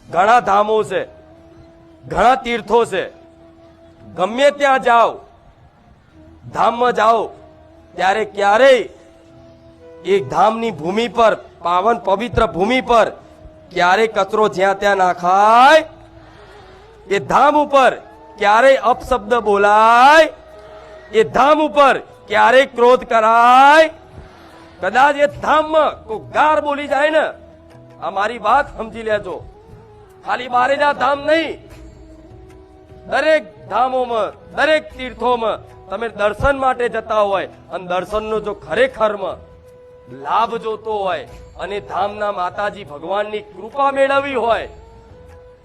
ઘણા ધામો છે, ઘણા તીર્થો છે. ગમે ત્યાં જાઓ, ધામમાં જાઓ ત્યારે ક્યારેય એક ધામની ભૂમિ પર, પાવન પવિત્ર ભૂમિ પર ક્યારેય કચરો જ્યાં ત્યાં નાખાય, એ ધામ ઉપર ક્યારેય અપશબ્દ બોલાય, એ ધામ ઉપર ક્યારેય ક્રોધ કરાય. કદાચ એ ધામમાં કોઈ ગાર બોલી જાય ને, આ મારી વાત સમજી લેજો, ખાલી બારેજા ધામ નહીં, દરેક ધામોમાં, દરેક તીર્થોમાં તમે દર્શન માટે જતા હોય અને દર્શનનો જો ખરેખરમાં લાભ જોતો હોય અને ધામના માતાજી ભગવાનની કૃપા મેળવવી હોય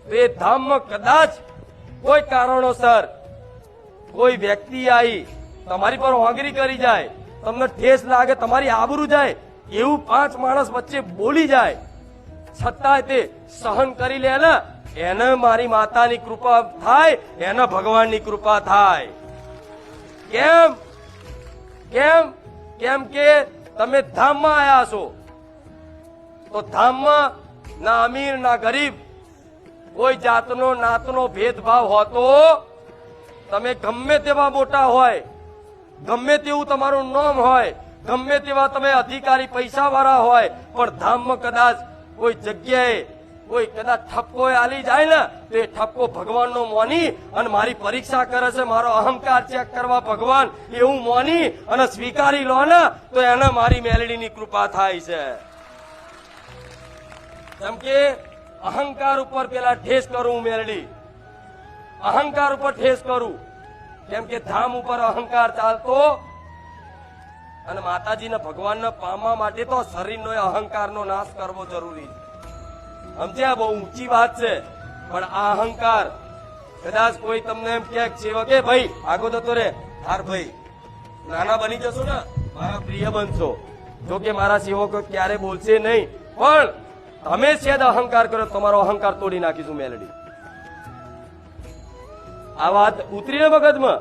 તો એ ધામમાં કદાચ કોઈ કારણોસર કોઈ વ્યક્તિ આવી તમારી પર હોંગરી કરી જાય, તમને ઠેસ લાગે, તમારી આબરૂ જાય, એવું 5 માણસ વચ્ચે બોલી જાય, છતાંય તે સહન કરી લે ને, એને મારી માતાની કૃપા થાય, એને ભગવાનની કૃપા થાય. કેમ? કેમ? કેમ કે તમે ધામમાં આયા છો, તો ધામમાં ના અમીર ના ગરીબ, કોઈ જાતનો નાતનો ભેદભાવ હોતો, તમે ગમે તેવા મોટા હોય, ગમે તેવું તમારું નામ હોય, ગમે તેવા તમે અધિકારી પૈસા વાળા હોય, પણ ધામમાં કદાચ કોઈ જગ્યાએ કોઈ કદાચ ઠપકો આલી જાય ને, તો એ ઠપકો ભગવાનનો મોની અને મારી પરીક્ષા કરે છે, મારો અહંકાર ચેક કરવા ભગવાન એવું મોની અને સ્વીકારી લો ને, તો એને મારી મેલડીની કૃપા થાય છે. કેમ કે અહંકાર ઉપર પેલા ઠેસ કરું મેલડી, અહંકાર ઉપર ઠેસ કરું, કેમ કે ધામ ઉપર અહંકાર ચાલતો અને માતાજીના ભગવાનને પામવા માટે તો શરીરનો અહંકારનો નાશ કરવો જરૂરી છે. સમજ્યા? બહુ ઊંચી વાત છે, પણ આ અહંકાર કદાચ કોઈ તમને એમ કે સેવકે ભાઈ આગો જતો રે, હાર ભાઈ નાના બની જશો ને મારા પ્રિય બનશો, જો કે મારા સેવકો ક્યારે બોલશે નહીં, પણ તમે સેદ અહંકાર કરો, તમારો અહંકાર તોડી નાખીશું મેલડી. આ વાત ઉતરી ને મગજમાં.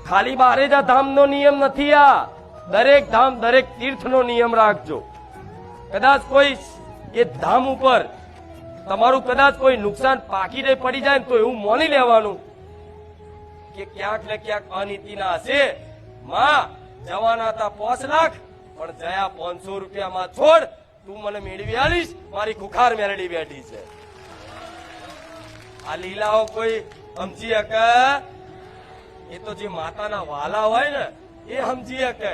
ખાલી બારેજા ધામનો નિયમ નથી આ, દરેક ધામ, દરેક તીર્થનો નિયમ રાખજો. કદાચ કોઈ એ ધામ ઉપર તમારું કદાચ કોઈ નુકસાન પાકીને પડી જાય તો એવું માની લેવાનું કે ક્યાંક ને ક્યાંક અનીતિના હશે. માં જવાના હતા 5 લાખ, પણ જયા 500 રૂપિયામાં છોડ, તું મને મેળવી આલીશ, મારી ખુખાર મેલડી બેઠી છે. આ લીલાઓ કોઈ સમજી શકે? એ તો જે માતાના વાલા હોય ને એ સમજી શકે.